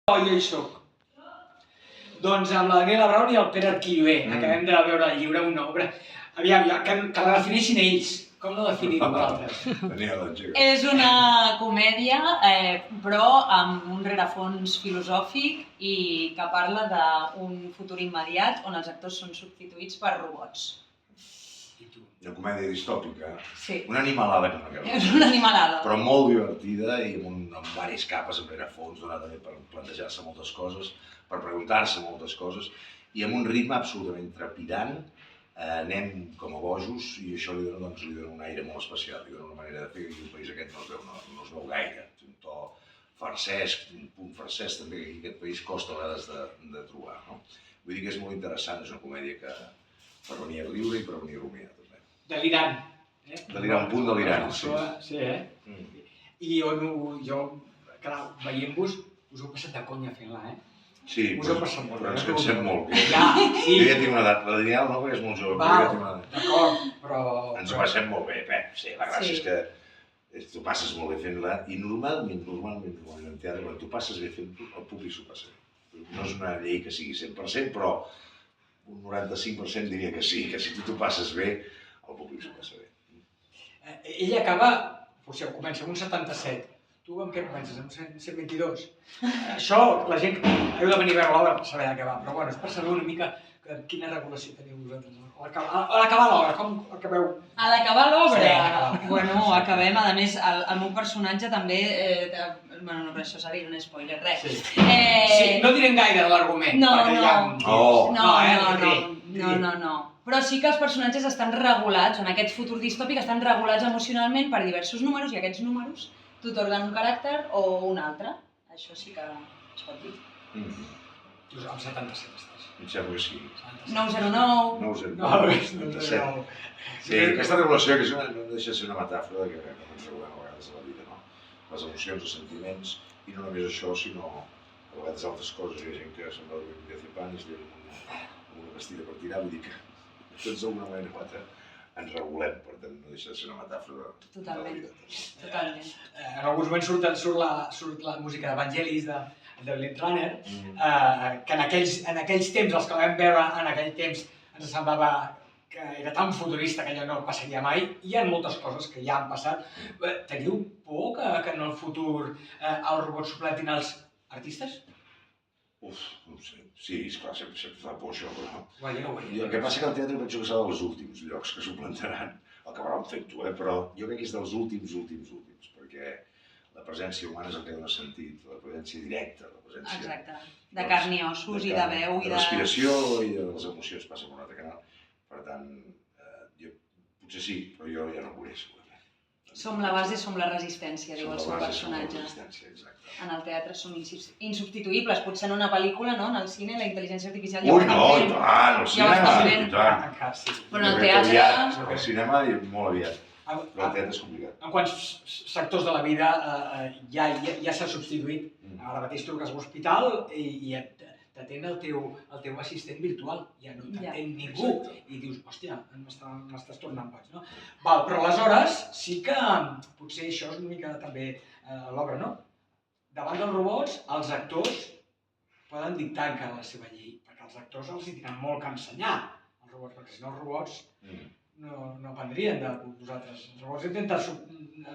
Jo hi soc. Doncs amb la Daniela Brown i el Pere Arquilloé. Acabem de veure al llibre una obra. Aviam, que la defineixin ells. Com la definiu vosaltres? Daniela, engega. És una comèdia, però amb un rerefons filosòfic i que parla d'un futur immediat on els actors són substituïts per robots. Una comèdia distòpica. Sí. Una animalada que no acaba. És una animalada. Però molt divertida i amb diverses capes, amb rerefons, donat també per plantejar-se moltes coses, per preguntar-se moltes coses, i amb un ritme absolutament trepidant. Anem com a bojos i això li dona un aire molt especial, li dona una manera de fer que el país aquest no es veu gaire. Té un to farcesc, un punt farcesc també que aquí aquest país costa a vegades de trobar. Vull dir que és molt interessant, és una comèdia que per venir a riure i per venir a rumiar també. Delirant. Delirant, un punt delirant, sí. Sí, I jo, clar, veient-vos, us heu passat de conya fent-la, Sí, però ens cansem molt. Jo ja tinc una edat, la Daniela no, perquè és molt jove, però jo ja tinc una edat. D'acord, però... Ens ho passem molt bé, Pep. Sí, la gràcia és que tu passes molt bé fent-la i normalment en teatre, quan tu passes bé fent-ho, el públic s'ho passa bé. No és una llei que sigui 100%, però un 95% diria que sí, que si tu t'ho passes bé, el públic s'ho passa bé. Ella acaba, potser comença amb un 77. Tu amb què comences? Amb 122? Això, la gent heu de venir a veure l'obra per saber de què va, però bueno, és per saber una mica quina regulació teniu vosaltres. A l'acabar l'obra, com acabeu? A l'acabar l'obra? Sí, bueno, acabem, a més, el meu personatge també... Bueno, no, però això seria un spoiler, res. Sí, no direm gaire de l'argument, perquè hi ha... No. Però sí que els personatges estan regulats, en aquest futur distòpic estan regulats emocionalment per diversos números i aquests números t'atorguen un caràcter o un altre. Això sí que es pot dir. Tu amb 77 estàs. Em sembla que sí. 909. 909. Sí, aquesta regulació que no deixa de ser una metàfora que ens regulem a vegades a la vida, no? Les emocions, els sentiments, i no només això, sinó a vegades altres coses. Hi ha gent que se'n va dormir de cepan i es diu una vestida per tirar, vull dir que tots d'alguna manera o altra ens regulem, per tant no deixa de ser una metàfora de la vida. Totalment. En alguns moments surt la música d'Evangelis, de Blade Runner, que en aquells temps, els que la vam veure en aquell temps, ens semblava que era tan futurista que allò no passaria mai. Hi ha moltes coses que ja han passat. Teniu por que en el futur els robots suplantin els artistes? No ho sé. Sí, esclar, sempre fa por això, però... El que passa que el teatre penso que serà dels últims llocs que suplantaran. El que acabaran fent-ho, però jo crec que és dels últims, perquè la presència humana és el que dona sentit, la presència directa, la presència... Exacte, de carn i ossos i de veu i de... De respiració i de les emocions passen per un altre canal. Per tant, potser sí, però jo ja no ho veuré, segurament. Som la base, som la resistència, diu el seu personatge. Som la resistència, exacte. En el teatre som insubstituïbles, potser en una pel·lícula, no? En el cine, la intel·ligència artificial ja ho estan fent. Ui, no, i tant, el cinema, però en el teatre... El cinema molt aviat, però el teatre és complicat. En quants sectors de la vida ja s'ha substituït? Ara mateix truques a l'hospital i t'atén el teu assistent virtual, ja no t'atén ningú. I dius, hòstia, m'estàs tornant boig, no? Però aleshores sí que potser això és una mica també l'obra, no? Davant dels robots, els actors poden dictar encara la seva llei, perquè els actors els hi tenen molt que ensenyar, els robots, perquè si no els robots no aprendrien de vosaltres. Els robots intenten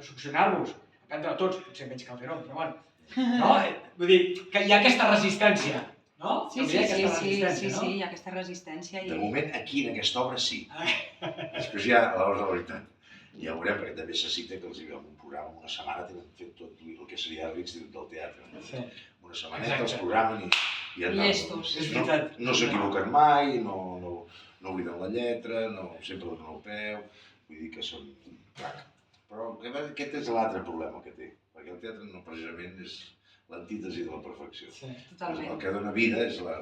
succionar-vos, aprendre a tots, potser menys Calderón, però bueno. Vull dir que hi ha aquesta resistència, no? Sí, hi ha aquesta resistència. De moment, aquí, en aquesta obra, sí. Després ja, a l'hora de la veritat, ja ho veurem, perquè també se cita que els hi veu un programa, una setmana tenen fet tot el que seria l'Institut del Teatre. Una setmaneta els programen i llestos. No s'equivoquen mai, no obliden la lletra, sempre donen el peu, vull dir que són crac. Però aquest és l'altre problema que té, perquè el teatre no precisament és l'antítesi de la perfecció. El que dona vida és la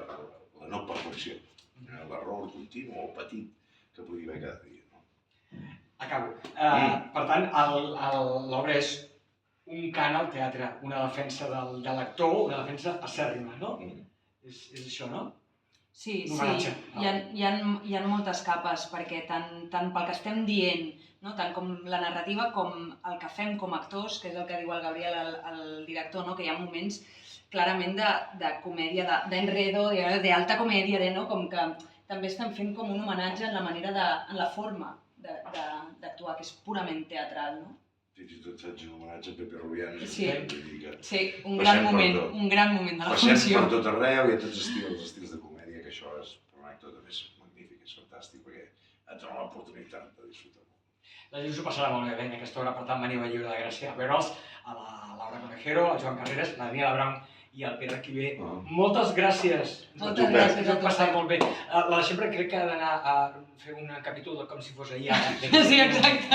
no perfecció, l'error continu o petit que pugui haver cada dia. Acabo. Per tant, l'obra és un cant al teatre, una defensa de l'actor, una defensa acèrrima, no? És això, no? Sí, hi ha moltes capes, perquè tant pel que estem dient, tant com la narrativa com el que fem com a actors, que és el que diu el Gabriel, el director, que hi ha moments clarament de comèdia, d'enredo, d'alta comèdia, no? Com que també estan fent com un homenatge en la manera, en la forma d'actuar, que és purament teatral, no? Fins i tot faig un homenatge a Pepe Rubianes. Sí. Sí, un Passem gran per moment, tot. un gran moment de la Passem funció. per tot arreu i a tots els estils de comèdia, que això és per una anècdota més magnífic, és fantàstic, perquè et dona l'oportunitat de disfrutar molt. La gent s'ho passarà molt bé en aquesta hora, per tant veniu a Lliure de Gràcia a veure'ls, a la Laura Conejero, al Joan Carreras, la Daniela Brown i el Pere Arquiver. Moltes gràcies. Moltes gràcies a Ens ho hem tu. passat molt bé. La sempre crec que ha d'anar a fer un capítol com si fos ahir. Sí, exacte,